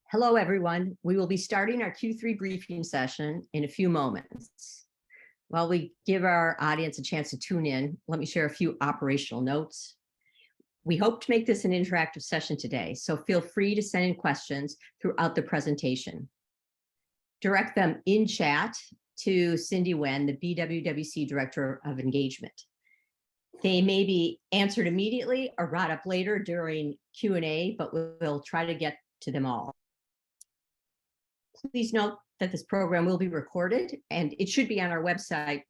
Hello, everyone. We will be starting our Q3 briefing session in a few moments. While we give our audience a chance to tune in, let me share a few operational notes. We hope to make this an interactive session today, so feel free to send in questions throughout the presentation. Direct them in chat to Cindy Wen, the BWWC Director of Engagement. They may be answered immediately or brought up later during Q&A, but we'll try to get to them all. Please note that this program will be recorded and it should be on our website,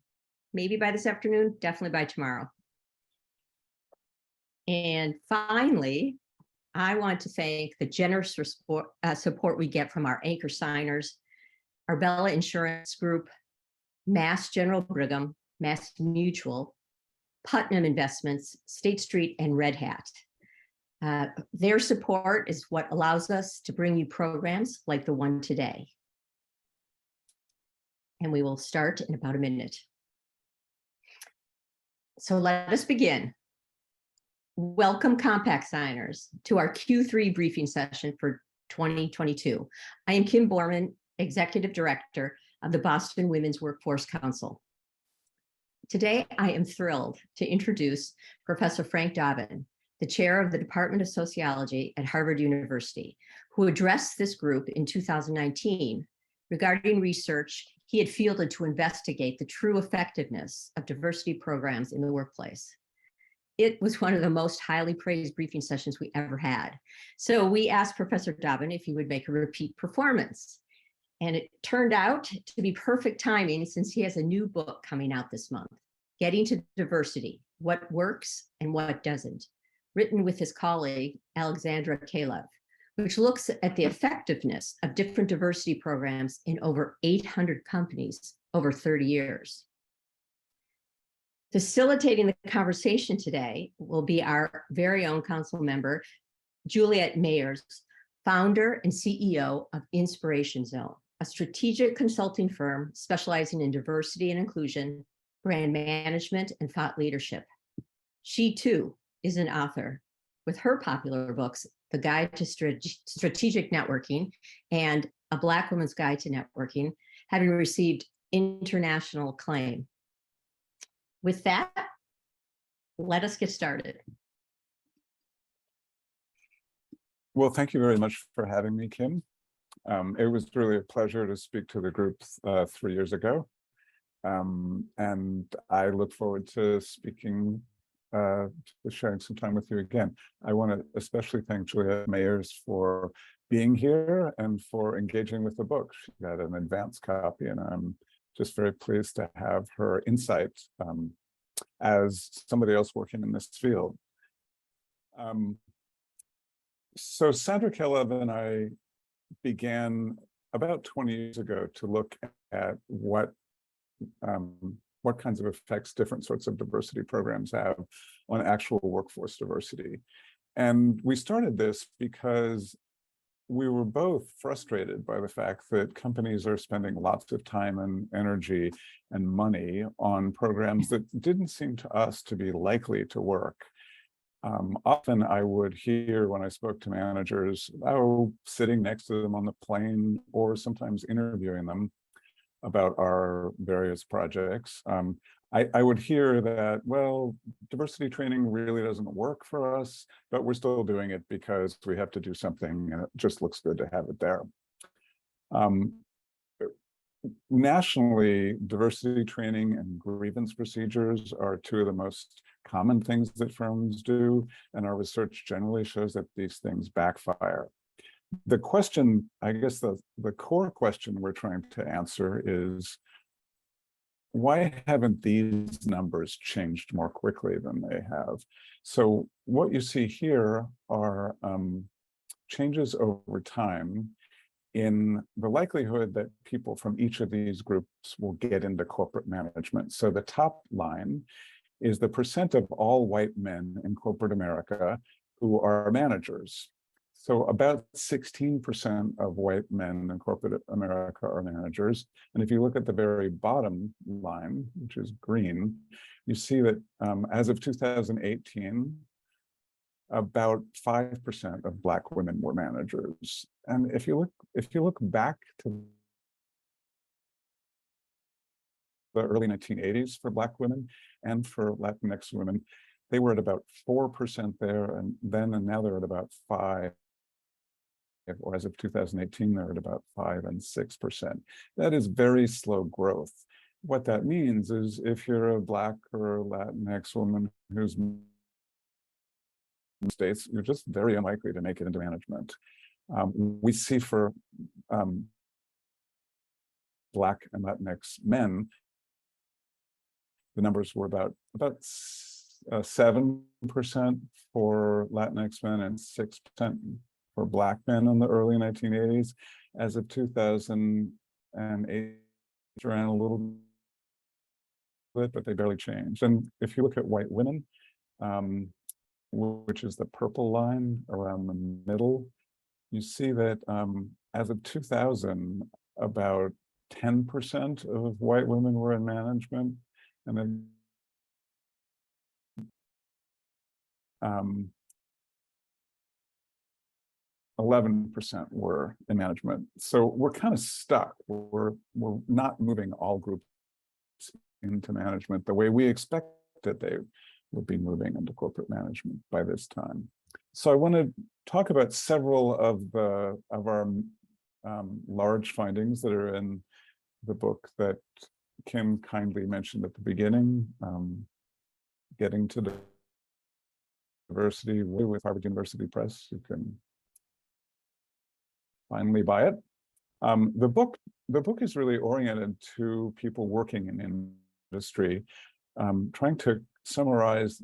maybe by this afternoon, definitely by tomorrow. And finally, I want to thank the generous support we get from our anchor signers, Arbella Insurance Group, Mass General Brigham, Mass Mutual, Putnam Investments, State Street, and Red Hat. Their support is what allows us to bring you programs like the one today. And we will start in about a minute. So let us begin. Welcome, Compact Signers, to our Q3 briefing session for 2022. I am Kim Borman, Executive Director of the Boston Women's Workforce Council. Today, I am thrilled to introduce Professor Frank Dobbin, the chair of the Department of Sociology at Harvard University, who addressed this group in 2019 regarding research he had fielded to investigate the true effectiveness of diversity programs in the workplace. It was one of the most highly praised briefing sessions we ever had. So we asked Professor Dobbin if he would make a repeat performance. And it turned out to be perfect timing since he has a new book coming out this month, Getting to Diversity, What Works and What Doesn't, written with his colleague, Alexandra Kalev, which looks at the effectiveness of different diversity programs in over 800 companies over 30 years. Facilitating the conversation today will be our very own council member, Juliette Mayers, founder and CEO of Inspiration Zone, a strategic consulting firm specializing in diversity and inclusion, brand management, and thought leadership. She too is an author with her popular books, The Guide to Strategic Networking and A Black Woman's Guide to Networking, having received international acclaim. With that, let us get started. Well, thank you very much for having me, Kim. It was really a pleasure to speak to the group 3 years ago. And I look forward to speaking, to sharing some time with you again. I want to especially thank Juliette Mayers for being here and for engaging with the book. She got an advance copy, and I'm just very pleased to have her insight as somebody else working in this field. So Sandra Kalev and I began about 20 years ago to look at what kinds of effects different sorts of diversity programs have on actual workforce diversity. And we started this because we were both frustrated by the fact that companies are spending lots of time and energy and money on programs that didn't seem to us to be likely to work. Often I would hear when I spoke to managers, sitting next to them on the plane or sometimes interviewing them about our various projects, I would hear that, well, diversity training really doesn't work for us, but we're still doing it because we have to do something and it just looks good to have it there. Nationally, diversity training and grievance procedures are two of the most common things that firms do, and our research generally shows that these things backfire. The question, I guess the core question we're trying to answer is, why haven't these numbers changed more quickly than they have? So what you see here are changes over time in the likelihood that people from each of these groups will get into corporate management. So the top line is the percent of all white men in corporate America who are managers. So about 16% of white men in corporate America are managers. And if you look at the very bottom line, which is green, you see that as of 2018, about 5% of Black women were managers. And if you look back to the early 1980s for Black women and for Latinx women, they were at about 4% there, and now they're at about 5%. Or as of 2018, they're at about 5 and 6%. That is very slow growth. What that means is if you're a Black or Latinx woman who's states, you're just very unlikely to make it into management. We see for Black and Latinx men, the numbers were about 7% for Latinx men and 6% for Black men in the early 1980s. As of 2008, ran a little bit, but they barely changed. And if you look at white women, which is the purple line around the middle, you see that as of 2000, about 10% of white women were in management, and then 11% were in management. So we're kind of stuck. We're not moving all groups into management the way we expected they would be moving into corporate management by this time. So I want to talk about several of our large findings that are in the book that Kim kindly mentioned at the beginning, Getting to Diversity with Harvard University Press. You can finally buy it. The book is really oriented to people working in industry, trying to summarize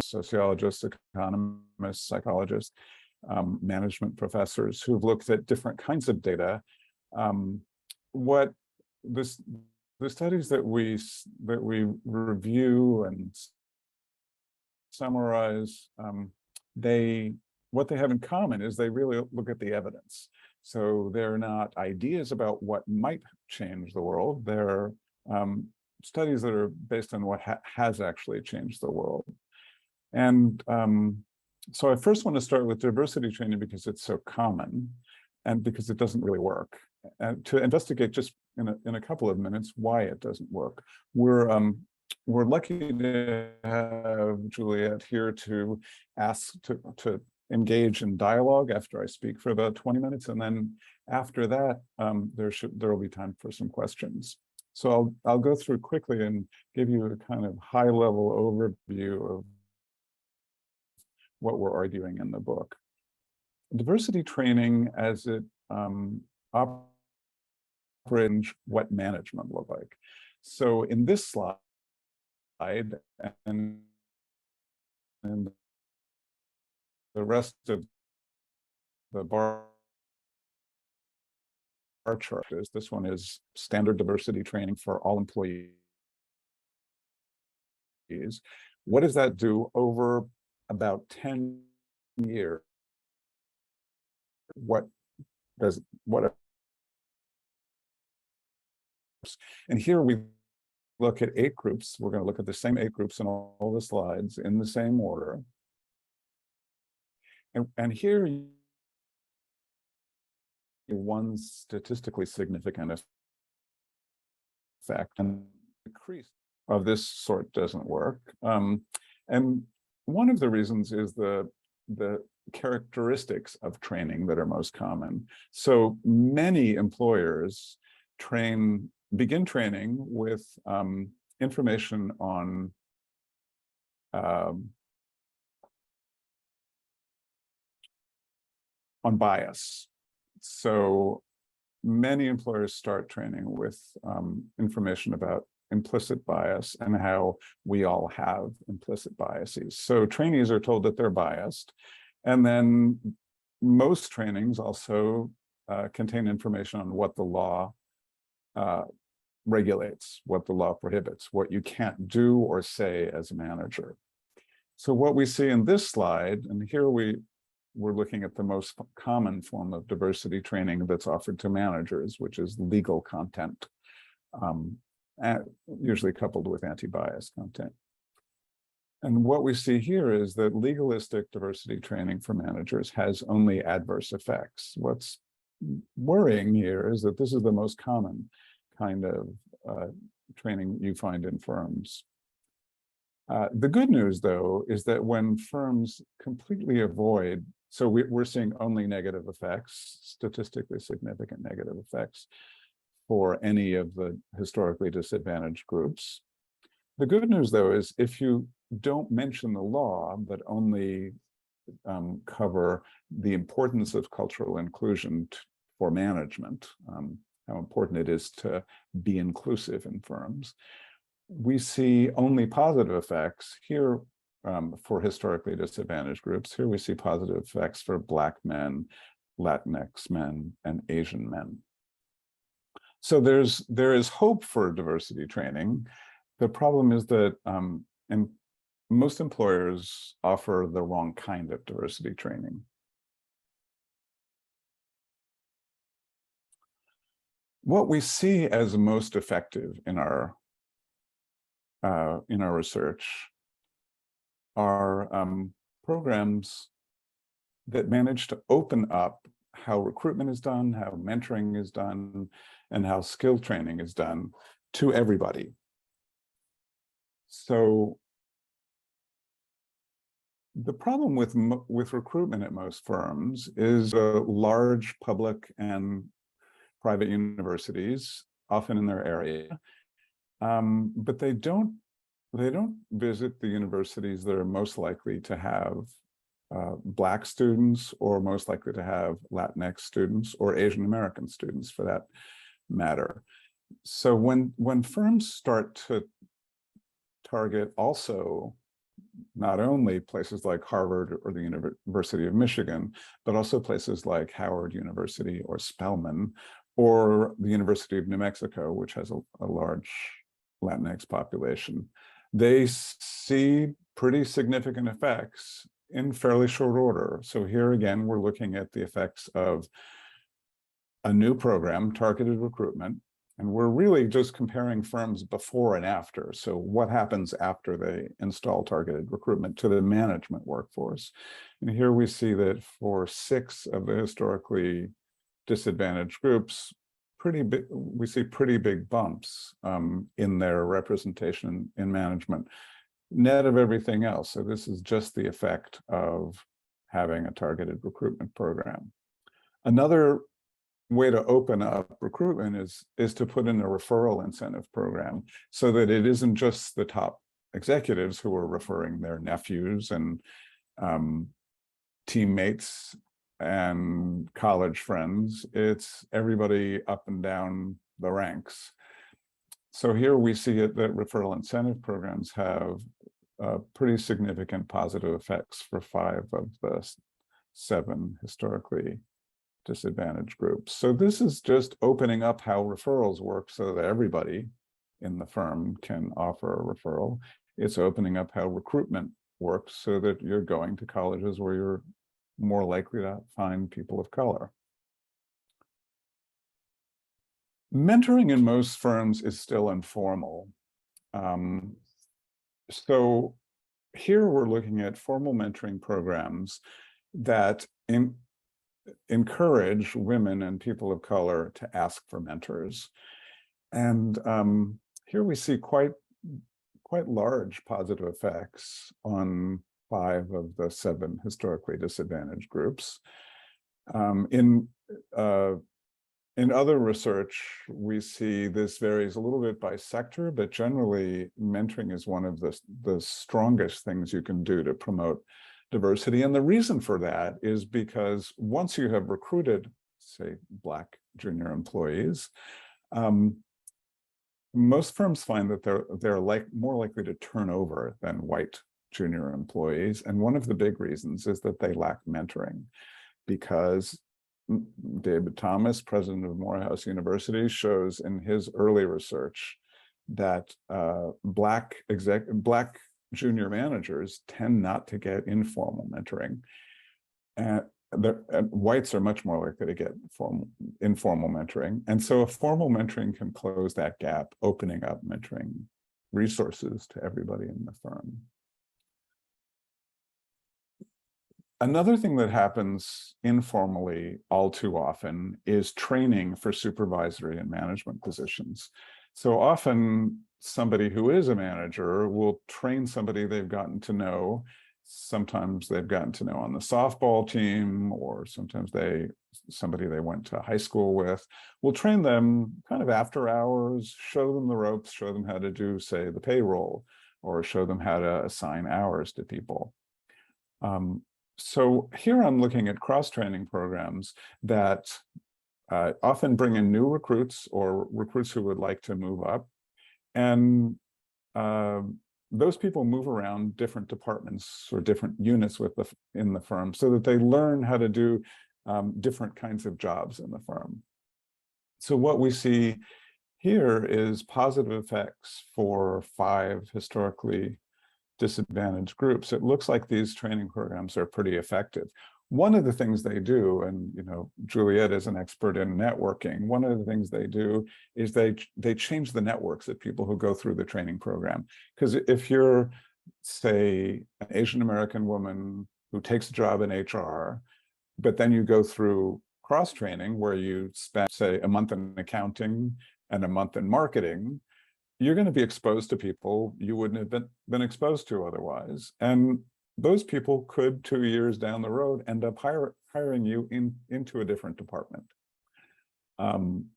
sociologists, economists, psychologists, management professors who've looked at different kinds of data. The studies that we review and summarize, what they have in common is they really look at the evidence. So they're not ideas about what might change the world. They're studies that are based on what has actually changed the world. And so I first want to start with diversity training because it's so common and because it doesn't really work. And to investigate just in a couple of minutes why it doesn't work. We're lucky to have Juliette here to engage in dialogue after I speak for about 20 minutes. And then after that, there will be time for some questions. So I'll go through quickly and give you a kind of high level overview of what we're arguing in the book. Diversity training as it operates, what management look like. So in this slide, and the rest of the bar chart is, this one is standard diversity training for all employees. What does that do over about 10 years? And here we look at 8 groups. We're going to look at the same 8 groups in all the slides in the same order. And here, one statistically significant effect and decrease of this sort doesn't work. And one of the reasons is the characteristics of training that are most common. So many employers begin training with information on bias. So many employers start training with information about implicit bias and how we all have implicit biases. So trainees are told that they're biased. And then most trainings also contain information on what the law regulates, what the law prohibits, what you can't do or say as a manager. So what we see in this slide, and here we're looking at the most common form of diversity training that's offered to managers, which is legal content, usually coupled with anti-bias content. And what we see here is that legalistic diversity training for managers has only adverse effects. What's worrying here is that this is the most common kind of training you find in firms. The good news, though, is that when firms completely avoid, so we're seeing only negative effects, statistically significant negative effects for any of the historically disadvantaged groups. The good news, though, is if you don't mention the law, but only cover the importance of cultural inclusion for management, how important it is to be inclusive in firms, we see only positive effects here for historically disadvantaged groups. Here we see positive effects for Black men, Latinx men, and Asian men. So there is hope for diversity training. The problem is that and most employers offer the wrong kind of diversity training. What we see as most effective in our research are programs that manage to open up how recruitment is done, how mentoring is done, and how skill training is done to everybody. So the problem with recruitment at most firms is large public and private universities, often in their area, but they don't visit the universities that are most likely to have Black students, or most likely to have Latinx students, or Asian American students for that matter. So when firms start to target also not only places like Harvard or the University of Michigan, but also places like Howard University or Spelman, or the University of New Mexico, which has a large Latinx population, they see pretty significant effects in fairly short order. So here again, we're looking at the effects of a new program, targeted recruitment, and we're really just comparing firms before and after. So what happens after they install targeted recruitment to the management workforce? And here we see that for 6 of the historically disadvantaged groups, we see pretty big bumps in their representation in management, net of everything else. So this is just the effect of having a targeted recruitment program. Another way to open up recruitment is to put in a referral incentive program, so that it isn't just the top executives who are referring their nephews and teammates and college friends. It's everybody up and down the ranks. So here we see it that referral incentive programs have pretty significant positive effects for 5 of the 7 historically disadvantaged groups. So this is just opening up how referrals work so that everybody in the firm can offer a referral. It's opening up how recruitment works so that you're going to colleges where you're more likely to find people of color. Mentoring in most firms is still informal. So here we're looking at formal mentoring programs that encourage women and people of color to ask for mentors. And here we see quite large positive effects on 5 of the 7 historically disadvantaged groups. In other research, we see this varies a little bit by sector, but generally mentoring is one of the strongest things you can do to promote diversity. And the reason for that is because once you have recruited, say, Black junior employees, most firms find that they're more likely to turn over than white junior employees. And one of the big reasons is that they lack mentoring, because David Thomas, president of Morehouse University, shows in his early research that Black junior managers tend not to get informal mentoring. And whites are much more likely to get informal mentoring. And so a formal mentoring can close that gap, opening up mentoring resources to everybody in the firm. Another thing that happens informally all too often is training for supervisory and management positions. So often somebody who is a manager will train somebody they've gotten to know. Sometimes they've gotten to know on the softball team, or sometimes somebody they went to high school with. Will train them kind of after hours, show them the ropes, show them how to do, say, the payroll, or show them how to assign hours to people. So here I'm looking at cross-training programs that often bring in new recruits or recruits who would like to move up. And those people move around different departments or different units in the firm so that they learn how to do different kinds of jobs in the firm. So what we see here is positive effects for 5 historically disadvantaged groups. It looks like these training programs are pretty effective. One of the things they do, and Juliette is an expert in networking, one of the things they do is they change the networks of people who go through the training program. Because if you're, say, an Asian American woman who takes a job in HR, but then you go through cross-training where you spend, say, a month in accounting and a month in marketing, you're going to be exposed to people you wouldn't have been exposed to otherwise. And those people could 2 years down the road end up hiring you into a different department.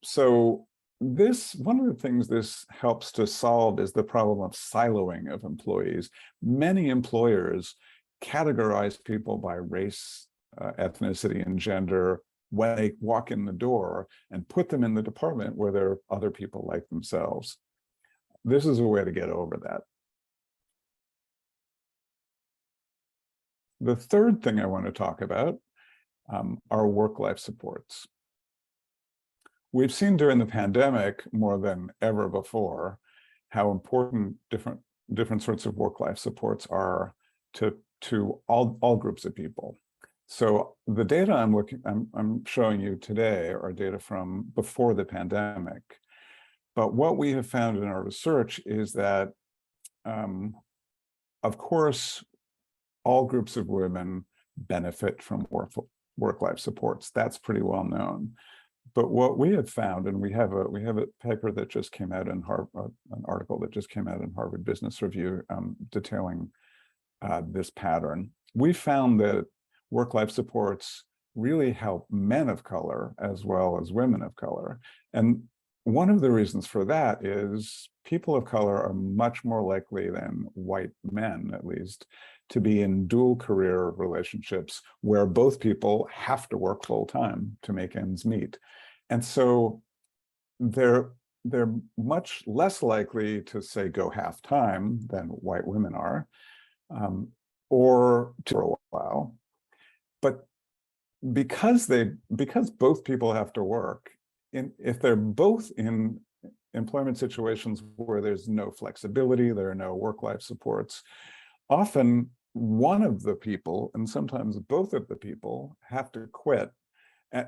So one of the things this helps to solve is the problem of siloing of employees. Many employers categorize people by race, ethnicity, and gender when they walk in the door and put them in the department where there are other people like themselves. This is a way to get over that. The third thing I want to talk about are work-life supports. We've seen during the pandemic more than ever before how important different sorts of work-life supports are to all groups of people. So the data I'm showing you today are data from before the pandemic. But what we have found in our research is that, of course, all groups of women benefit from work-life supports. That's pretty well known. But what we have found, and we have a paper that just came out in Harvard, an article that just came out in Harvard Business Review detailing this pattern. We found that work-life supports really help men of color as well as women of color. And one of the reasons for that is people of color are much more likely than white men, at least, to be in dual career relationships where both people have to work full time to make ends meet. And so they're much less likely to, say, go half time than white women are, or for a while. But because both people have to work, if they're both in employment situations where there's no flexibility, there are no work-life supports, often one of the people, and sometimes both of the people, have to quit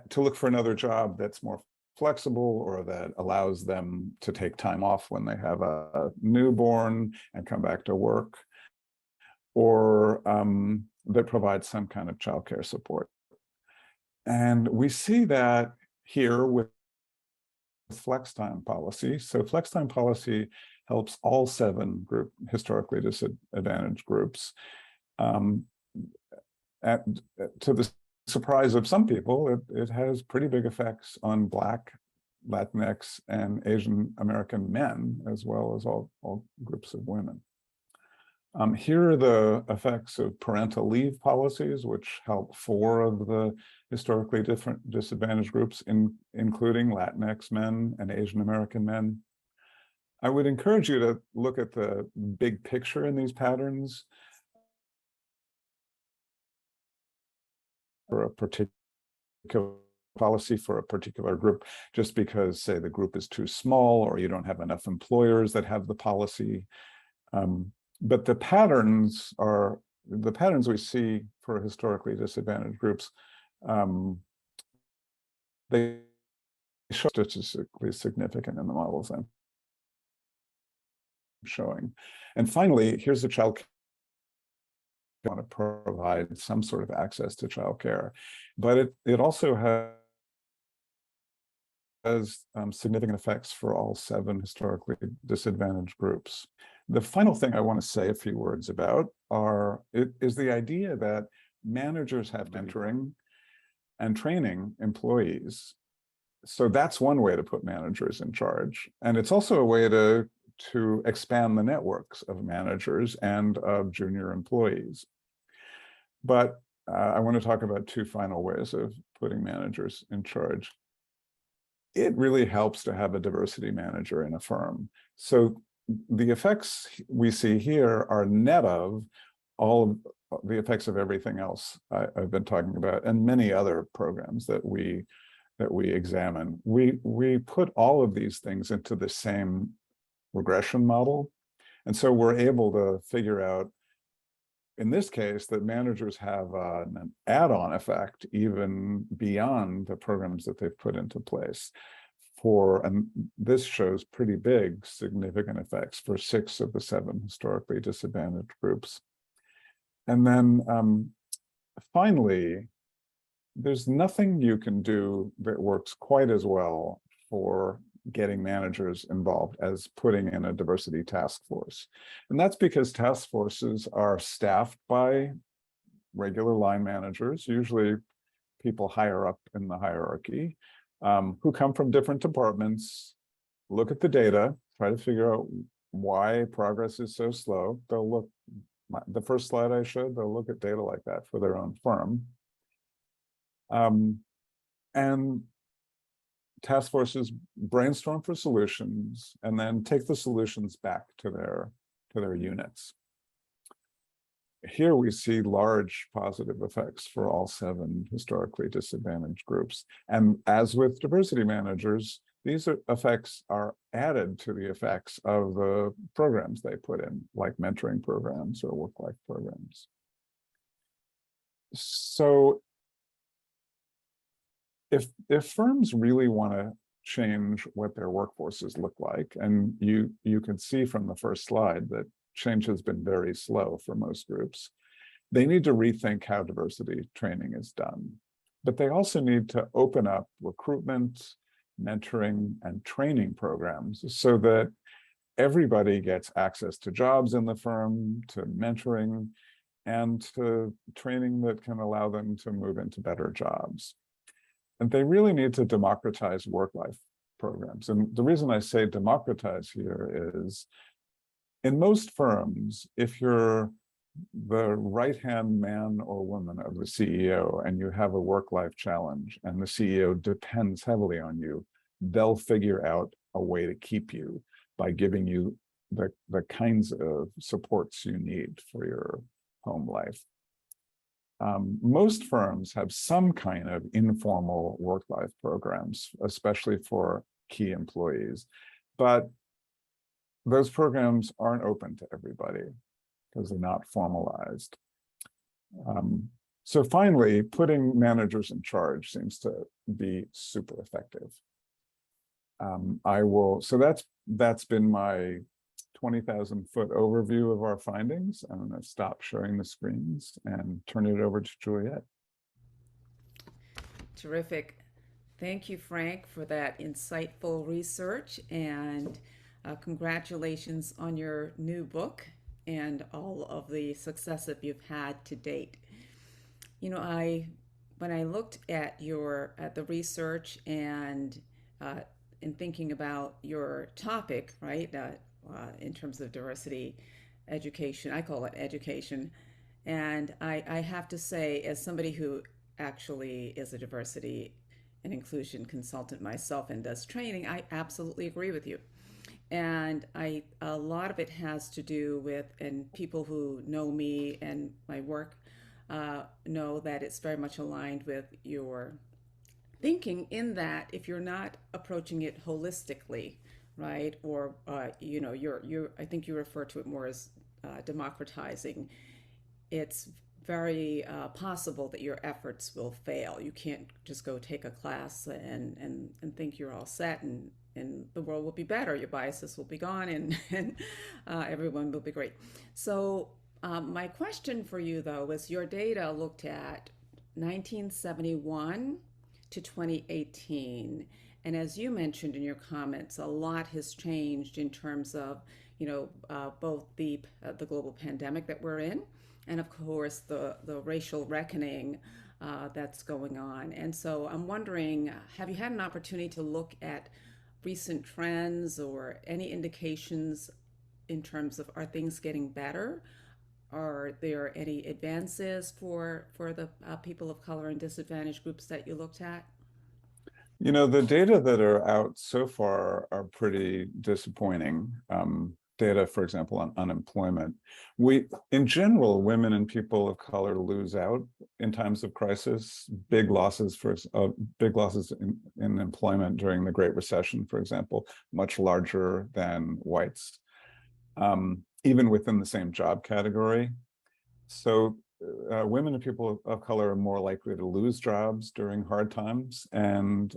to look for another job that's more flexible or that allows them to take time off when they have a newborn and come back to work, or that provides some kind of childcare support. And we see that here with flex time policy. So flex time policy helps all 7 historically disadvantaged groups. To the surprise of some people, it has pretty big effects on Black, Latinx, and Asian American men, as well as all groups of women. Here are the effects of parental leave policies, which help 4 of the historically disadvantaged groups, including Latinx men and Asian American men. I would encourage you to look at the big picture in these patterns for a particular policy for a particular group, just because, say, the group is too small or you don't have enough employers that have the policy. But the patterns we see for historically disadvantaged groups, they show statistically significant in the models I'm showing. And finally, here's the child want to provide some sort of access to childcare, but it also has significant effects for all 7 historically disadvantaged groups. The final thing I want to say a few words about is the idea that managers have mentoring and training employees. So that's one way to put managers in charge. And it's also a way to expand the networks of managers and of junior employees. But I want to talk about 2 final ways of putting managers in charge. It really helps to have a diversity manager in a firm. So the effects we see here are net of all of the effects of everything else I've been talking about, and many other programs that we examine. We put all of these things into the same regression model. And so we're able to figure out, in this case, that managers have an add-on effect even beyond the programs that they've put into place. And this shows pretty big, significant effects for 6 of the 7 historically disadvantaged groups. And then finally, there's nothing you can do that works quite as well for getting managers involved as putting in a diversity task force. And that's because task forces are staffed by regular line managers, usually people higher up in the hierarchy, who come from different departments, look at the data, try to figure out why progress is so slow. They'll look, the first slide I showed, they'll look at data like that for their own firm. And task forces brainstorm for solutions and then take the solutions back to their units. Here we see large positive effects for all 7 historically disadvantaged groups. And as with diversity managers, these effects are added to the effects of the programs they put in, like mentoring programs or work-life programs. So if firms really want to change what their workforces look like, and you can see from the first slide that change has been very slow for most groups, they need to rethink how diversity training is done. But they also need to open up recruitment, mentoring, and training programs so that everybody gets access to jobs in the firm, to mentoring, and to training that can allow them to move into better jobs. And they really need to democratize work-life programs. And the reason I say democratize here is, in most firms, if you're the right-hand man or woman of the CEO and you have a work-life challenge and the CEO depends heavily on you, they'll figure out a way to keep you by giving you the kinds of supports you need for your home life. Most firms have some kind of informal work-life programs, especially for key employees, but those programs aren't open to everybody because they're not formalized. So finally, putting managers in charge seems to be super effective. So that's been my 20,000-foot overview of our findings. I'm going to stop sharing the screens and turn it over to Juliette. Terrific. Thank you, Frank, for that insightful research, and congratulations on your new book and all of the success that you've had to date. You know, when I looked at the research and in thinking about your topic, right, in terms of diversity education, I call it education, and I have to say, as somebody who actually is a diversity and inclusion consultant myself and does training, I absolutely agree with you. And a lot of it has to do with, and people who know me and my work know that it's very much aligned with your thinking, in that if you're not approaching it holistically, right, or you know, I think you refer to it more as democratizing, it's very possible that your efforts will fail. You can't just go take a class and think you're all set and the world will be better. Your biases will be gone and everyone will be great. So My question for you, though, is your data looked at 1971 to 2018. And as you mentioned in your comments, a lot has changed in terms of, both the global pandemic that we're in, and of course the racial reckoning that's going on. And so I'm wondering, have you had an opportunity to look at recent trends or any indications in terms of, are things getting better? Are there any advances for the people of color and disadvantaged groups that you looked at? The data that are out so far are pretty disappointing. Data, for example, on unemployment. In general, women and people of color lose out in times of crisis. Big losses in employment during the Great Recession, for example, much larger than whites, even within the same job category. So women and people of color are more likely to lose jobs during hard times, and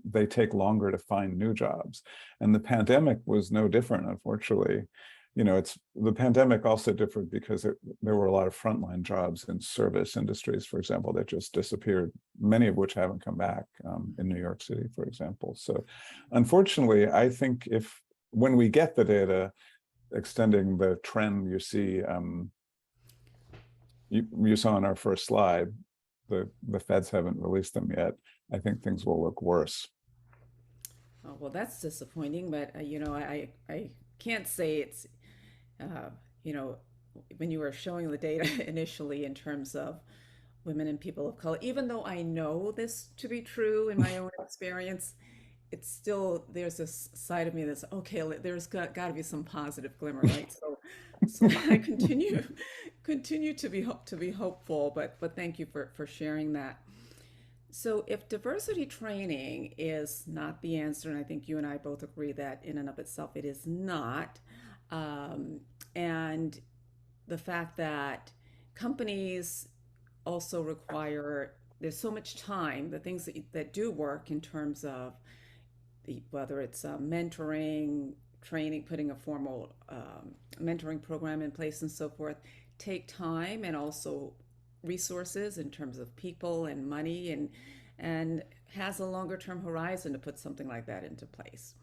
they take longer to find new jobs. And the pandemic was no different, unfortunately. The pandemic also differed because there were a lot of frontline jobs in service industries, for example, that just disappeared, many of which haven't come back in New York City, for example. So unfortunately, I think when we get the data extending the trend you saw on our first slide, the feds haven't released them yet. I think things will look worse. Oh, well, that's disappointing, but I can't say it's you know when you were showing the data initially in terms of women and people of color, even though I know this to be true in my own experience, it's still, there's this side of me that's okay. There's got to be some positive glimmer, right? So I continue to be hopeful, but thank you for sharing that. So if diversity training is not the answer, and I think you and I both agree that in and of itself it is not, and the fact that companies also require, there's so much time, the things that do work in terms of whether it's mentoring, training, putting a formal mentoring program in place and so forth, take time and also resources in terms of people and money, and has a longer term horizon to put something like that into place.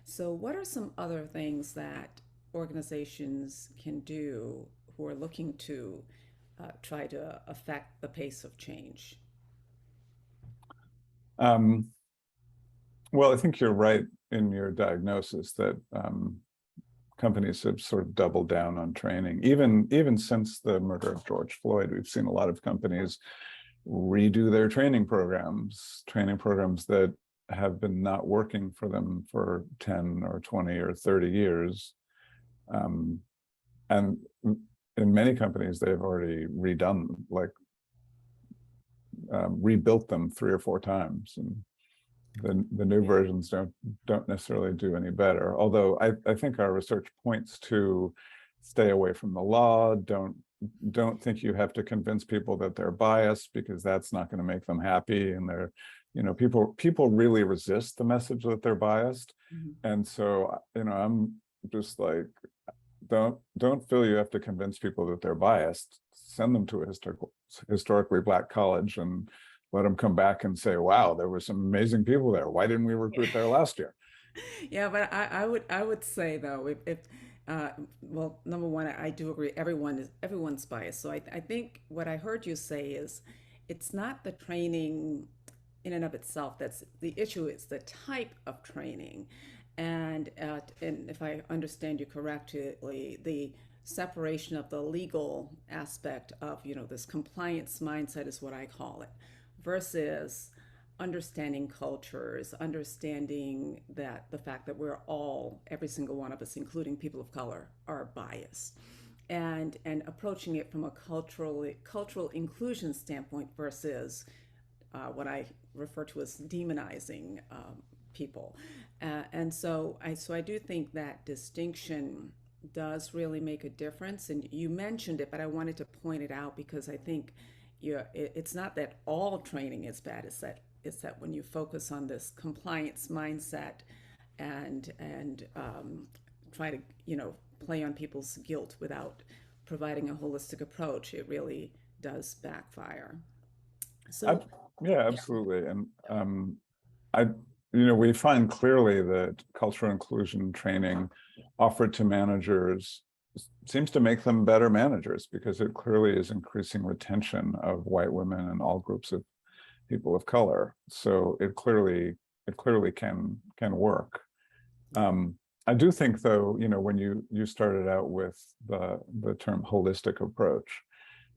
So what are some other things that organizations can do who are looking to try to affect the pace of change? Um, well, I think you're right in your diagnosis that companies have sort of doubled down on training. Even since the murder of George Floyd, we've seen a lot of companies redo their training programs that have been not working for them for 10 or 20 or 30 years. And in many companies, they've already redone them, like rebuilt them 3 or 4 times. And the new versions don't necessarily do any better. Although I think our research points to stay away from the law. Don't think you have to convince people that they're biased, because that's not going to make them happy. And people really resist the message that they're biased. Mm-hmm. And so I'm just like, don't feel you have to convince people that they're biased. Send them to a historically Black college and let them come back and say, wow, there were some amazing people there. Why didn't we recruit there last year? Yeah, but I would say though, if well, number one, I do agree everyone's biased. So I think what I heard you say is it's not the training in and of itself that's the issue, it's the type of training. And if I understand you correctly, the separation of the legal aspect of, this compliance mindset is what I call it, versus understanding cultures, understanding that the fact that every single one of us, including people of color, are biased, and approaching it from a cultural inclusion standpoint versus what I refer to as demonizing people. And so I do think that distinction does really make a difference. And you mentioned it, but I wanted to point it out because I think it's not that all training is bad. It's that when you focus on this compliance mindset and try to play on people's guilt without providing a holistic approach, it really does backfire. So, Yeah, absolutely. And I, we find clearly that cultural inclusion training offered to managers seems to make them better managers because it clearly is increasing retention of white women and all groups of people of color. So it clearly can work. I do think, though, when you started out with the term holistic approach,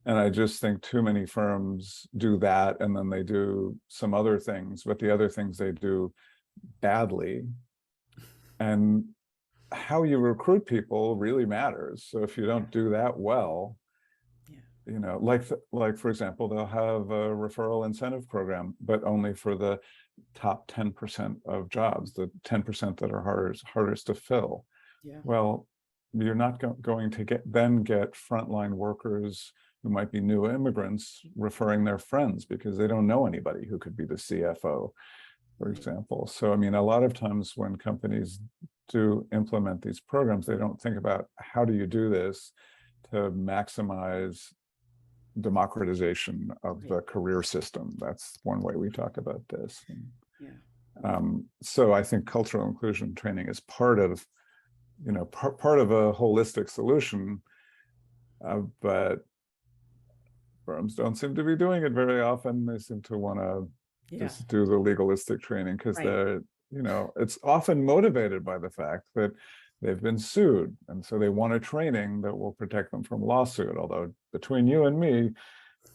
and I just think too many firms do that, and then they do some other things, but the other things they do badly. And how you recruit people really matters. So if you don't do that well, like for example, they'll have a referral incentive program, but only for the top 10% of jobs, the 10% that are hardest to fill. yeah. Well, you're not going to get frontline workers who might be new immigrants referring their friends because they don't know anybody who could be the CFO, for example. So, I mean, a lot of times when companies do implement these programs, they don't think about how do you do this to maximize democratization of the career system. That's one way we talk about this. So I think cultural inclusion training is part of, part of a holistic solution, but firms don't seem to be doing it very often. They seem to want to just do the legalistic training because they're, it's often motivated by the fact that they've been sued. And so they want a training that will protect them from lawsuit. Although between you and me,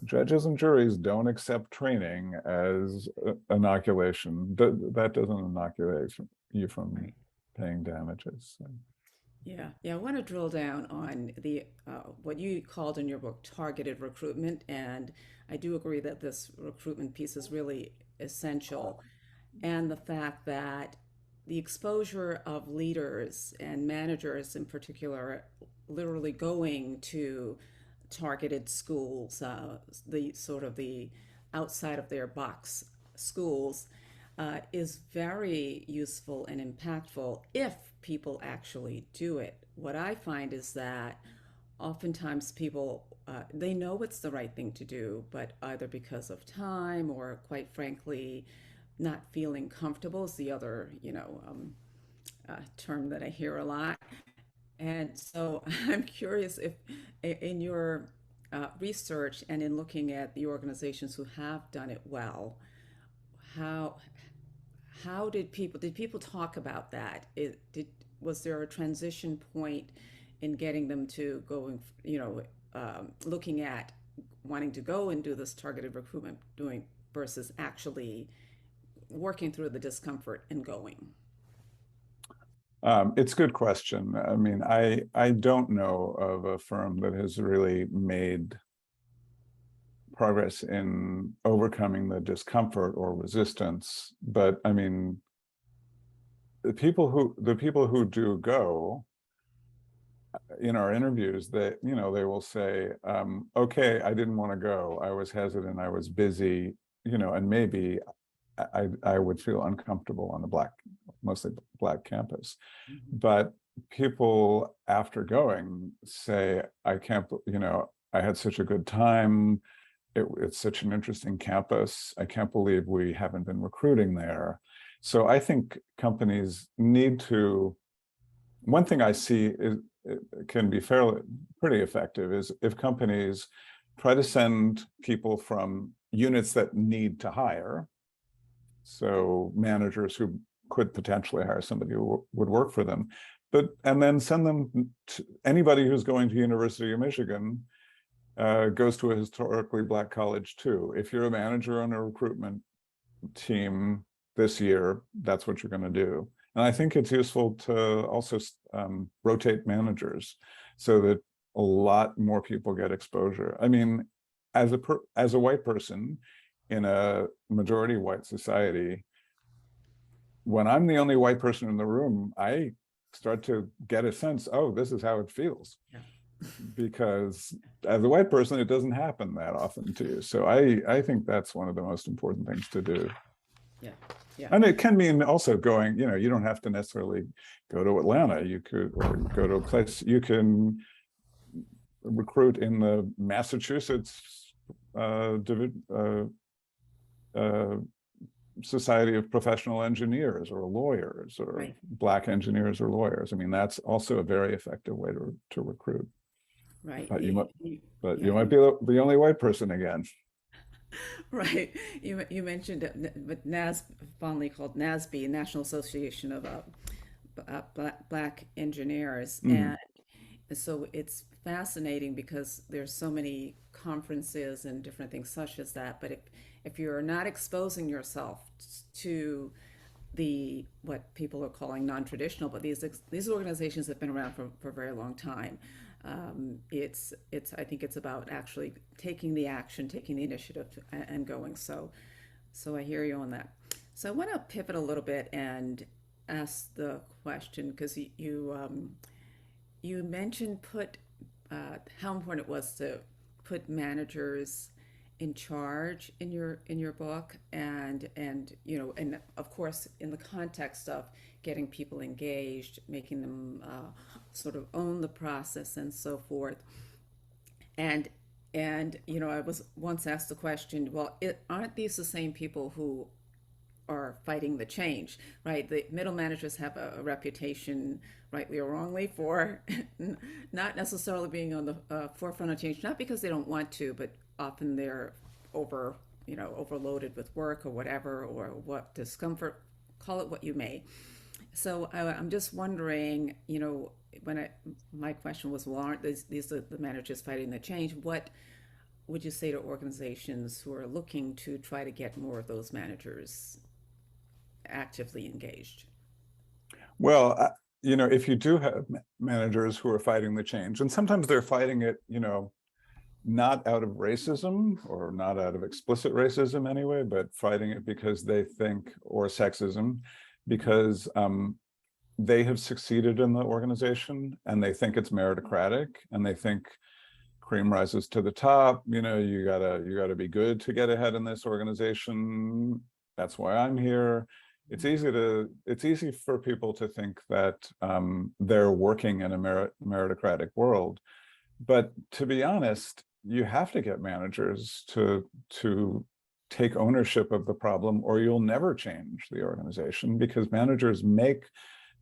judges and juries don't accept training as inoculation. That doesn't inoculate you from paying damages. So. Yeah, I want to drill down on the what you called in your book targeted recruitment, and I do agree that this recruitment piece is really essential, and the fact that the exposure of leaders and managers in particular literally going to targeted schools, the sort of the outside of their box schools, is very useful and impactful if people actually do it. What I find is that oftentimes people, they know it's the right thing to do, but either because of time or quite frankly, not feeling comfortable is the other, term that I hear a lot. And so I'm curious if in your research and in looking at the organizations who have done it well, how did people talk about that? Was there a transition point in getting them to going, looking at wanting to go and do this targeted recruitment versus actually working through the discomfort and going? It's a good question. I mean, I don't know of a firm that has really made progress in overcoming the discomfort or resistance. But I mean, the people who do go, in our interviews, they will say, okay, I didn't want to go. I was hesitant, I was busy, and maybe I would feel uncomfortable on a mostly black campus. But people after going say, I can't, I had such a good time. It's such an interesting campus. I can't believe we haven't been recruiting there. So I think companies need to, one thing I see is it can be pretty effective is if companies try to send people from units that need to hire, so managers who could potentially hire somebody who would work for them, and then send them to anybody who's going to University of Michigan goes to a historically black college too. If you're a manager on a recruitment team this year, that's what you're going to do. And I think it's useful to also rotate managers so that a lot more people get exposure. I mean, as a white person in a majority white society, when I'm the only white person in the room, I start to get a sense, oh, this is how it feels. Yeah. Because as a white person, it doesn't happen that often to you. So I think that's one of the most important things to do. Yeah. And it can mean also going, you don't have to necessarily go to Atlanta. You could, or go to a place, you can recruit in the Massachusetts Society of Professional Engineers or lawyers, or Right. Black engineers or lawyers. I mean, that's also a very effective way to recruit. Right. But you might, Yeah, you might be the only white person again. right. You mentioned it, but fondly called NASB, National Association of Black Engineers, Mhm. and so it's fascinating because there's so many conferences and different things such as that. But if you're not exposing yourself to the what people are calling non-traditional, but these organizations have been around for a very long time. It's I think it's about actually taking the action, taking the initiative, and going. So I hear you on that. So I want to pivot a little bit and ask the question, because you mentioned how important it was to put managers in charge in your book, and and of course in the context of getting people engaged, making them sort of own the process and so forth. And I was once asked the question, well, aren't these the same people who are fighting the change, right? The middle managers have a reputation, rightly or wrongly, for not necessarily being on the forefront of change, not because they don't want to, but often they're overloaded with work or whatever, or what discomfort, call it what you may. So I'm just wondering, my question was, well, aren't these the managers fighting the change? What would you say to organizations who are looking to try to get more of those managers actively engaged? Well, if you do have managers who are fighting the change, and sometimes they're fighting it, not out of racism or not out of explicit racism anyway, but fighting it because they think, or sexism, because they have succeeded in the organization and they think it's meritocratic, and they think cream rises to the top. You gotta be good to get ahead in this organization. That's why I'm here. It's easy for people to think that they're working in a meritocratic world. But to be honest, you have to get managers to take ownership of the problem, or you'll never change the organization, because managers make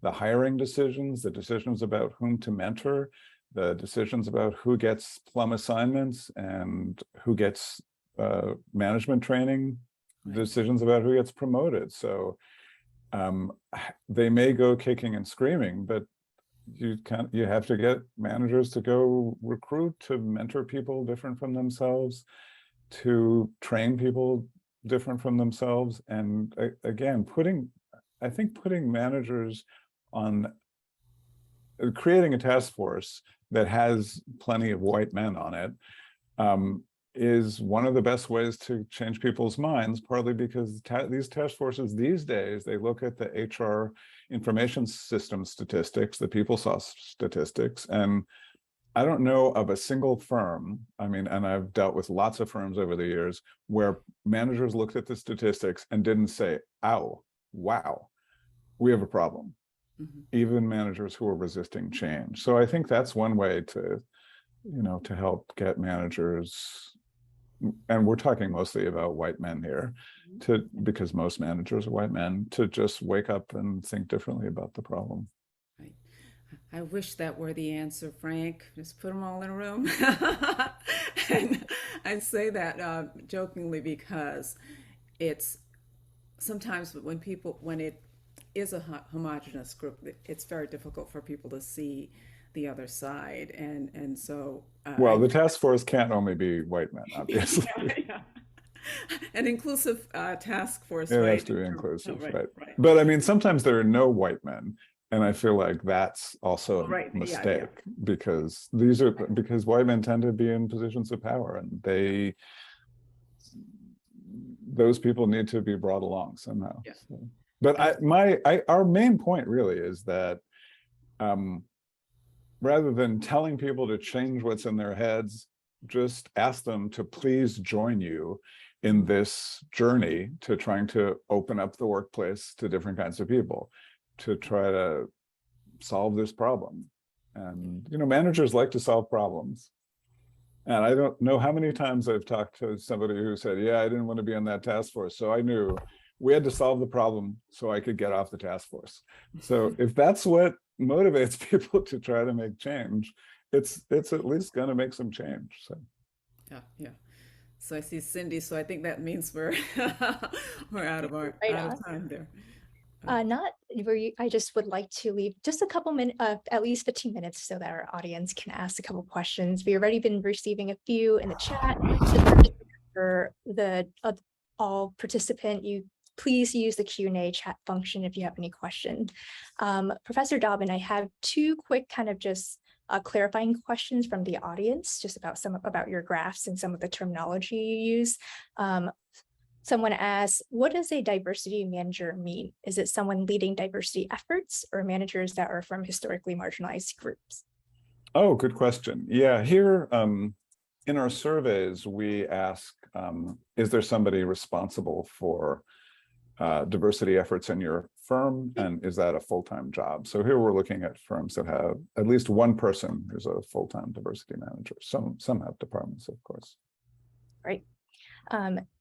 the hiring decisions, the decisions about whom to mentor, the decisions about who gets plum assignments and who gets management training, Right. decisions about who gets promoted. So they may go kicking and screaming, but you have to get managers to go recruit, to mentor people different from themselves, to train people different from themselves. And again, I think putting managers on, creating a task force that has plenty of white men on it, is one of the best ways to change people's minds, partly because these task forces these days, they look at the HR information system statistics, the PeopleSoft statistics, and I don't know of a single firm, and I've dealt with lots of firms over the years, where managers looked at the statistics and didn't say, "Ow, wow, we have a problem." Mm-hmm. Even managers who are resisting change. So I think that's one way to help get managers, and we're talking mostly about white men here, because most managers are white men, to just wake up and think differently about the problem. Right. I wish that were the answer, Frank. Just put them all in a room. And I say that jokingly, because it's sometimes when it is a homogenous group, it's very difficult for people to see the other side, and so well, the task force can't only be white men, obviously. yeah. An inclusive task force, It right? has to be inclusive, Right, right? right. But sometimes there are no white men, and I feel like that's also Right, a yeah, mistake, yeah. because white men tend to be in positions of power, and those people need to be brought along somehow. Yeah. So. But our main point really is that rather than telling people to change what's in their heads, just ask them to please join you in this journey to trying to open up the workplace to different kinds of people, to try to solve this problem. And managers like to solve problems. And I don't know how many times I've talked to somebody who said, yeah, I didn't want to be on that task force. So I knew we had to solve the problem so I could get off the task force. So if that's what motivates people to try to make change, it's at least going to make some change. So Yeah, yeah. So I see Cindy, so I think that means we're we're Right out on. of time there. Not where I just would like to leave just a couple minutes, at least 15 minutes, so that our audience can ask a couple questions. We've already been receiving a few in the chat. So for the all participant, you please use the Q&A chat function if you have any questions. Professor Dobbin, I have two quick kind of just clarifying questions from the audience, just about your graphs and some of the terminology you use. Someone asks, what does a diversity manager mean? Is it someone leading diversity efforts or managers that are from historically marginalized groups? Oh, good question. Yeah, here in our surveys, we ask, is there somebody responsible for diversity efforts in your firm, and is that a full-time job? So here we're looking at firms that have at least one person who's a full-time diversity manager. Some have departments, of course. Right.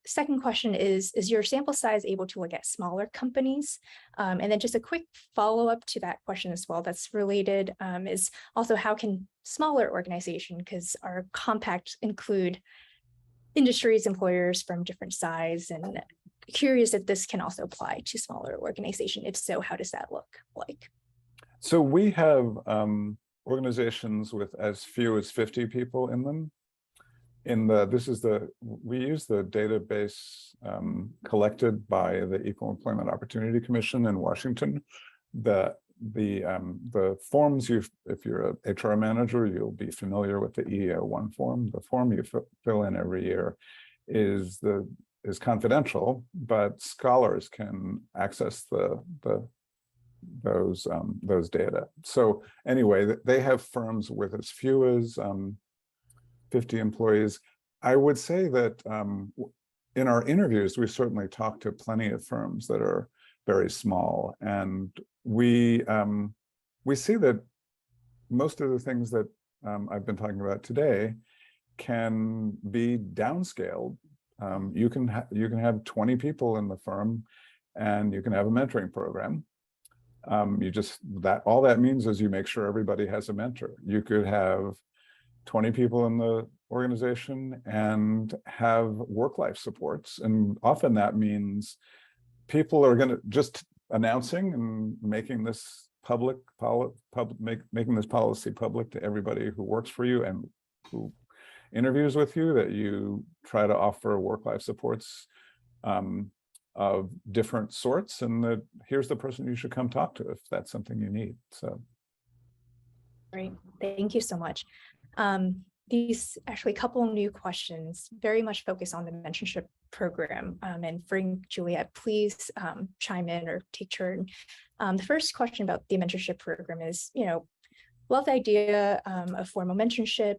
Second question is your sample size able to look at smaller companies? And then just a quick follow-up to that question as well that's related is also how can smaller organization, because our compact include industries, employers from different size, and curious if this can also apply to smaller organization. If so, how does that look like? So we have organizations with as few as 50 people in them. We use the database collected by the Equal Employment Opportunity Commission in Washington. The forms if you're a HR manager, you'll be familiar with the EEO-1 form. The form you fill in every year is confidential, but scholars can access those data. So anyway, they have firms with as few as 50 employees. I would say that in our interviews, we certainly talk to plenty of firms that are very small, and we see that most of the things that I've been talking about today can be downscaled. You can have 20 people in the firm, and you can have a mentoring program. All that means is you make sure everybody has a mentor. You could have 20 people in the organization and have work-life supports. And often that means people are going to just announcing and making this making this policy public to everybody who works for you and who interviews with you, that you try to offer work-life supports of different sorts, and that here's the person you should come talk to if that's something you need. So. Great, thank you so much. These actually a couple new questions, very much focused on the mentorship program. And Frank, Juliette, please chime in or take turn. The first question about the mentorship program is, love the idea of formal mentorship,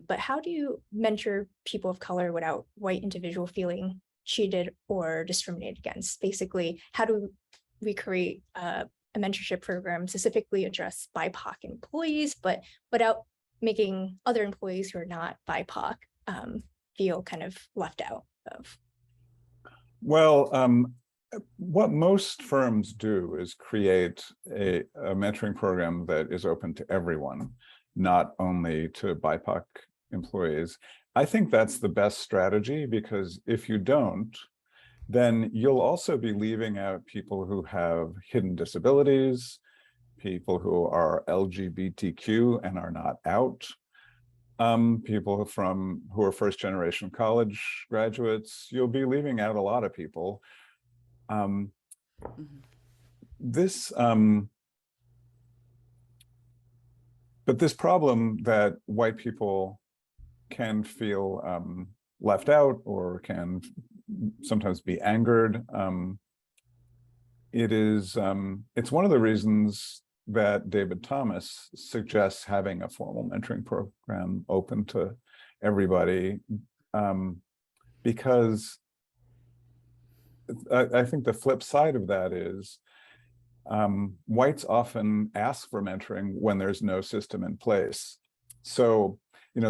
but how do you mentor people of color without white individual feeling cheated or discriminated against? Basically, how do we create a mentorship program specifically address BIPOC employees, but without making other employees who are not BIPOC feel kind of left out of? Well, what most firms do is create a mentoring program that is open to everyone, not only to BIPOC employees. I think that's the best strategy, because if you don't, then you'll also be leaving out people who have hidden disabilities, people who are LGBTQ and are not out, people who are first-generation college graduates. You'll be leaving out a lot of people. But this problem that white people can feel left out or can sometimes be angered, it's one of the reasons that David Thomas suggests having a formal mentoring program open to everybody, because I think the flip side of that is whites often ask for mentoring when there's no system in place. So,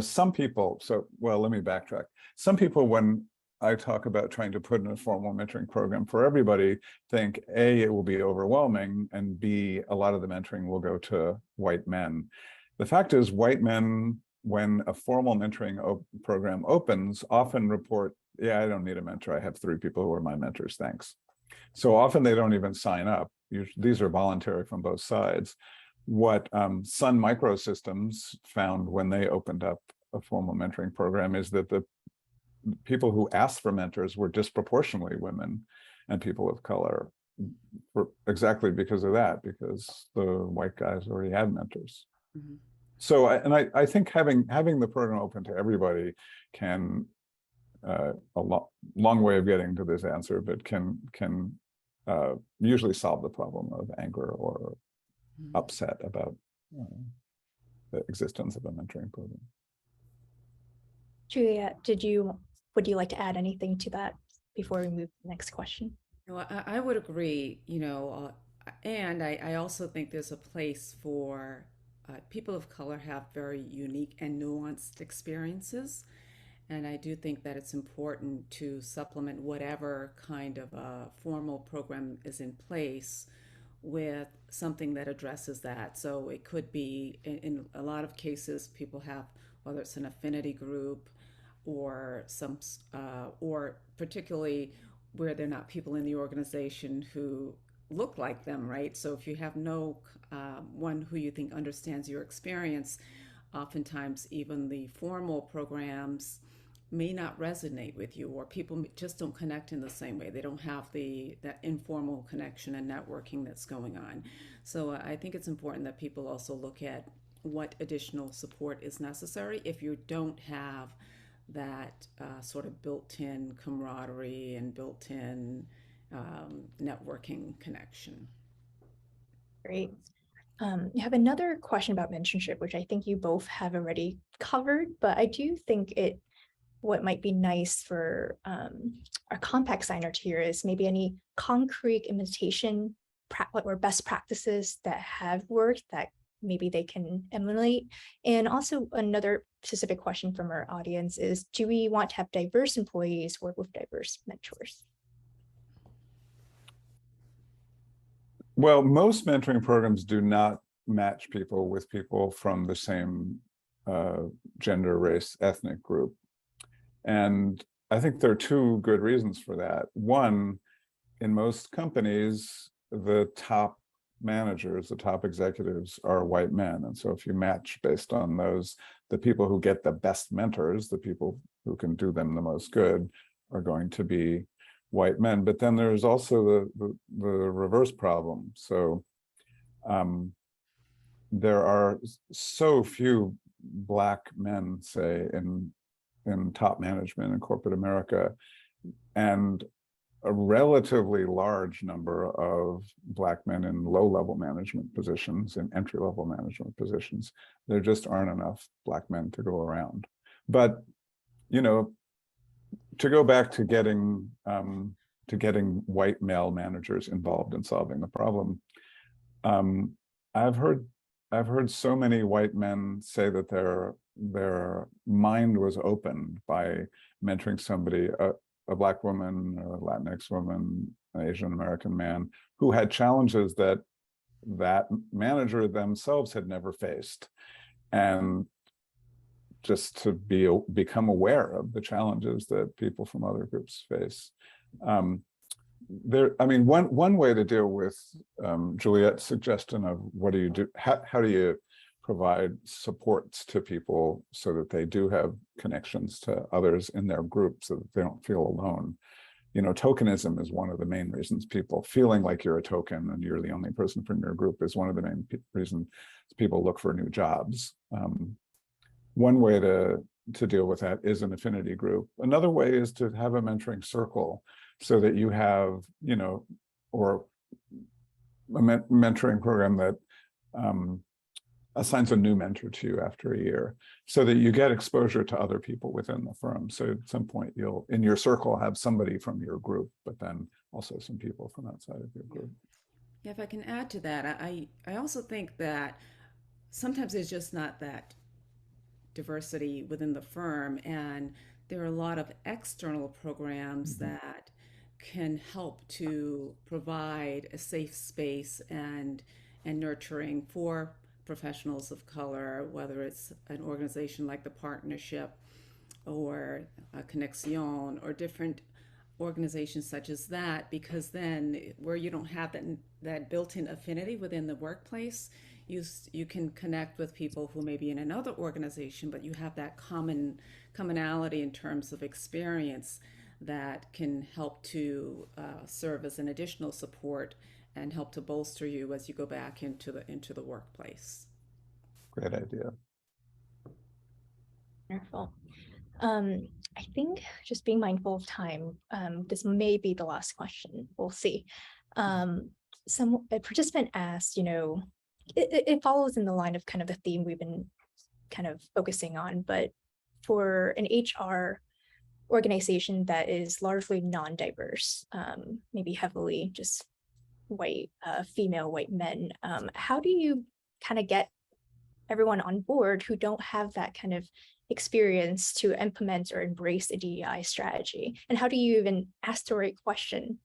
some people, well, let me backtrack. Some people, when I talk about trying to put in a formal mentoring program for everybody, think A, it will be overwhelming, and B, a lot of the mentoring will go to white men. The fact is, white men, when a formal mentoring program opens, often report, yeah, I don't need a mentor. I have 3 people who are my mentors, thanks. So often they don't even sign up. These are voluntary from both sides. What Sun Microsystems found when they opened up a formal mentoring program is that the people who asked for mentors were disproportionately women and people of color, exactly because of that, because the white guys already had mentors. Mm-hmm. So, I think having the program open to everybody can, a long way of getting to this answer, but can usually solve the problem of anger or upset about the existence of a mentoring program. Juliette, would you like to add anything to that before we move to the next question? Well, I would agree, and I also think there's a place for people of color have very unique and nuanced experiences. And I do think that it's important to supplement whatever kind of a formal program is in place with something that addresses that. So it could be, in a lot of cases, people have, whether it's an affinity group or or particularly where they're not people in the organization who look like them, right? So if you have no one who you think understands your experience, oftentimes even the formal programs may not resonate with you, or people just don't connect in the same way. They don't have that informal connection and networking that's going on. So I think it's important that people also look at what additional support is necessary if you don't have that sort of built-in camaraderie and built-in networking connection. Great. You have another question about mentorship, which I think you both have already covered, but I do think what might be nice for our compact signer to hear is maybe any concrete imitation or best practices that have worked that maybe they can emulate. And also another specific question from our audience is, do we want to have diverse employees work with diverse mentors? Well, most mentoring programs do not match people with people from the same gender, race, ethnic group. And I think there are 2 good reasons for that. One, in most companies, the top managers, the top executives are white men. And so if you match based on those, the people who get the best mentors, the people who can do them the most good, are going to be white men. But then there's also the reverse problem. So there are so few Black men, say, in top management in corporate America, and a relatively large number of Black men in low-level management positions, in entry-level management positions. There just aren't enough Black men to go around. But, to go back to getting white male managers involved in solving the problem, I've heard so many white men say that their mind was opened by mentoring somebody, a Black woman, a Latinx woman, an Asian American man, who had challenges that manager themselves had never faced. And just to become aware of the challenges that people from other groups face. One way to deal with Juliette's suggestion of what do you do, how do you provide supports to people so that they do have connections to others in their group so that they don't feel alone. Tokenism is one of the main reasons people feeling like you're a token and you're the only person from your group is one of the main reasons people look for new jobs. One way to deal with that is an affinity group. Another way is to have a mentoring circle so that you have, or a mentoring program that assigns a new mentor to you after a year so that you get exposure to other people within the firm. So at some point you'll, in your circle, have somebody from your group, but then also some people from outside of your group. Yeah, if I can add to that, I also think that sometimes there's just not that diversity within the firm. And there are a lot of external programs that can help to provide a safe space and nurturing for professionals of color, whether it's an organization like the Partnership or a Conexión or different organizations such as that, because then where you don't have that built-in affinity within the workplace, you can connect with people who may be in another organization, but you have that commonality in terms of experience that can help to serve as an additional support and help to bolster you as you go back into the workplace. Great idea. Wonderful. I think just being mindful of time, this may be the last question. We'll see. A participant asked, it follows in the line of kind of the theme we've been kind of focusing on, but for an HR organization that is largely non-diverse, maybe heavily just white, female white men, how do you kind of get everyone on board who don't have that kind of experience to implement or embrace a DEI strategy? And how do you even ask the right question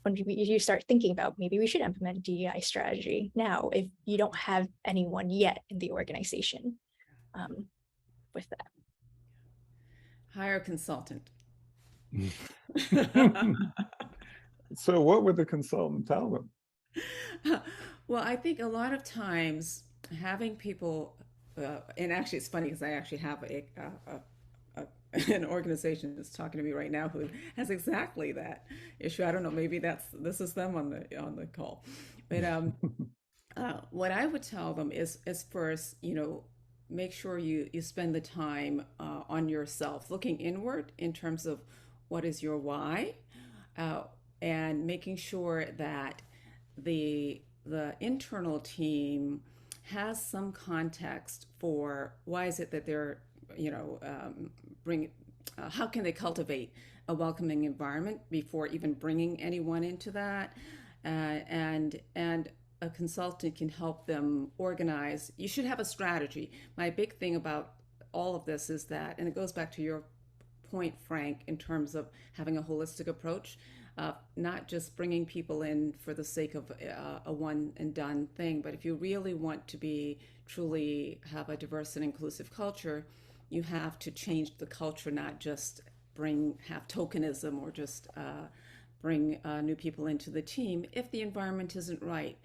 when you start thinking about maybe we should implement a DEI strategy now if you don't have anyone yet in the organization with that? Hire a consultant. So what would the consultant tell them? Well, I think a lot of times having people, and actually it's funny because I actually have an organization that's talking to me right now who has exactly that issue. I don't know, maybe this is them on the call. But what I would tell them is first, make sure you spend the time on yourself, looking inward in terms of what is your why, and making sure that the internal team has some context for why is it that they're, how can they cultivate a welcoming environment before even bringing anyone into that, and a consultant can help them organize. You should have a strategy. My big thing about all of this is that, and it goes back to your point, Frank, in terms of having a holistic approach, not just bringing people in for the sake of a one and done thing, but if you really want to truly have a diverse and inclusive culture, you have to change the culture, not just have tokenism or just bring new people into the team if the environment isn't right.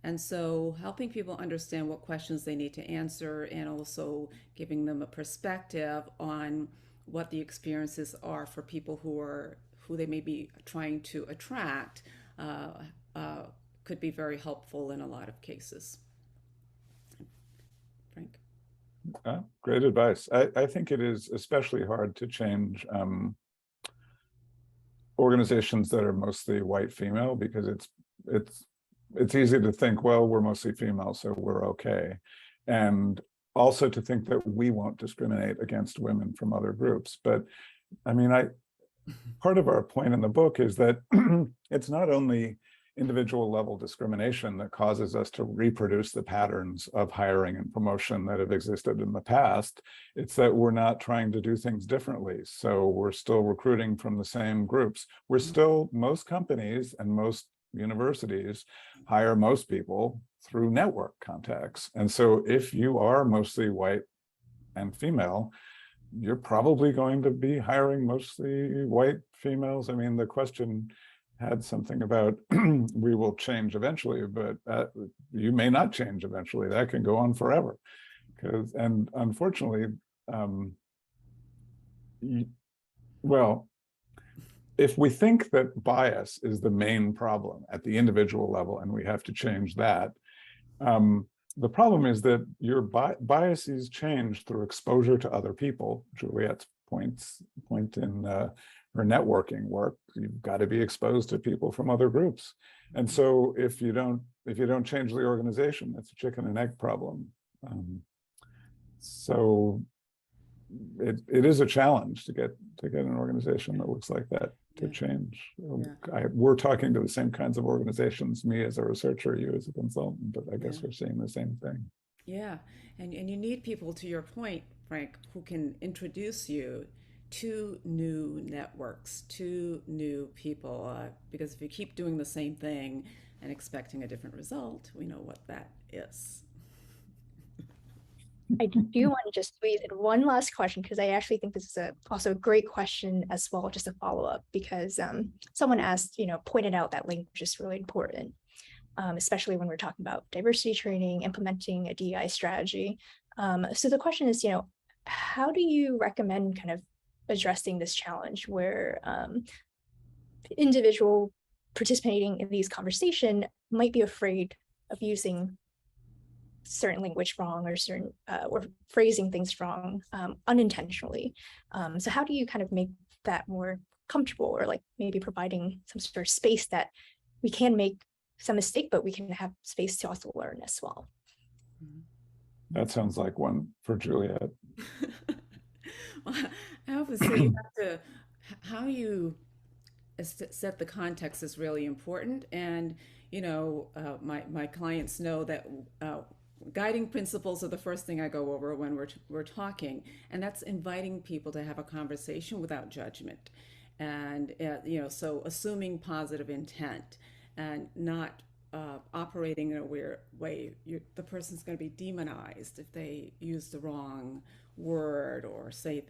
And so helping people understand what questions they need to answer, and also giving them a perspective on what the experiences are for people who they may be trying to attract, could be very helpful in a lot of cases. Frank? Great advice. I think it is especially hard to change organizations that are mostly white female, because it's easy to think, well, we're mostly female, so we're okay. And also to think that we won't discriminate against women from other groups. But I mean, part of our point in the book is that it's not only individual level discrimination that causes us to reproduce the patterns of hiring and promotion that have existed in the past. It's that we're not trying to do things differently. So we're still recruiting from the same groups. Most companies and most universities hire most people through network contacts. And so if you are mostly white and female, you're probably going to be hiring mostly white females. I mean, the question had something about we will change eventually, but you may not change eventually. That can go on forever. And unfortunately, if we think that bias is the main problem at the individual level and we have to change that, the problem is that your biases change through exposure to other people. Juliette's point in her networking work, you've got to be exposed to people from other groups. And so if you don't change the organization, it's a chicken and egg problem. So it is a challenge to get an organization that looks like that to change. We're talking to the same kinds of organizations, me as a researcher, you as a consultant, but I guess we're seeing the same thing. Yeah, and you need people, to your point, Frank, who can introduce you to new networks, to new people. Because if you keep doing the same thing and expecting a different result, we know what that is. I do want to just squeeze in one last question because I actually think this is also a great question as well, just a follow up because someone asked, pointed out that language is really important, especially when we're talking about diversity training, implementing a DEI strategy. So the question is, how do you recommend kind of addressing this challenge where individual participating in these conversations might be afraid of using certain language wrong or certain or phrasing things wrong unintentionally. So how do you kind of make that more comfortable, or like maybe providing some sort of space that we can make some mistake, but we can have space to also learn as well? That sounds like one for Juliette. Well, I have to say, you have to, how you set the context is really important. And, my clients know that guiding principles are the first thing I go over when we're talking, and that's inviting people to have a conversation without judgment, and so assuming positive intent and not operating in a weird way. The person's going to be demonized if they use the wrong word or say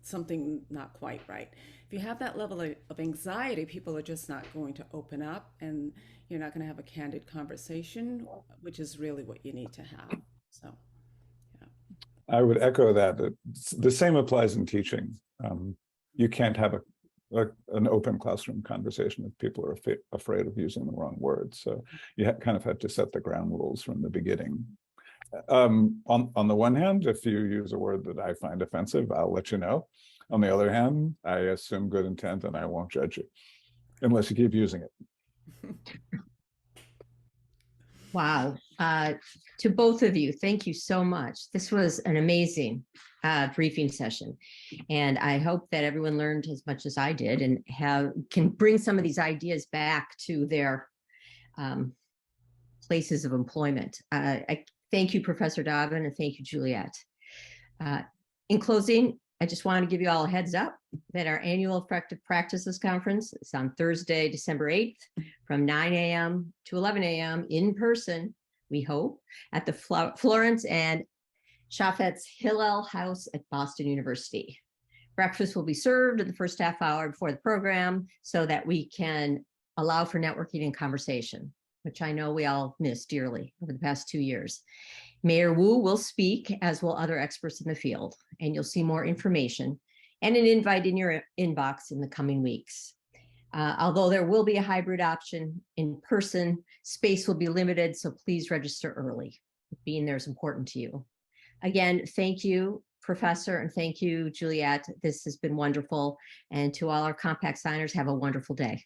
something not quite right. If you have that level of anxiety, people are just not going to open up, and you're not going to have a candid conversation, which is really what you need to have. So, yeah. I would echo that. The same applies in teaching. You can't have an open classroom conversation if people are afraid of using the wrong words. So you kind of have to set the ground rules from the beginning. On the one hand, if you use a word that I find offensive, I'll let you know. On the other hand, I assume good intent and I won't judge you unless you keep using it. Wow. To both of you, thank you so much. This was an amazing briefing session. And I hope that everyone learned as much as I did and can bring some of these ideas back to their places of employment. I thank you, Professor Dobbin, and thank you, Juliette. In closing, I just want to give you all a heads up that our annual Effective Practices Conference is on Thursday, December 8th from 9 a.m. to 11 a.m. in person, we hope, at the Florence and Chaffetz Hillel House at Boston University. Breakfast will be served in the first half hour before the program so that we can allow for networking and conversation, which I know we all missed dearly over the past 2 years. Mayor Wu will speak, as will other experts in the field, and you'll see more information and an invite in your inbox in the coming weeks. Although there will be a hybrid option in person, space will be limited, so please register early. Being there is important to you. Again, thank you, Professor, and thank you, Juliette. This has been wonderful. And to all our compact signers, have a wonderful day.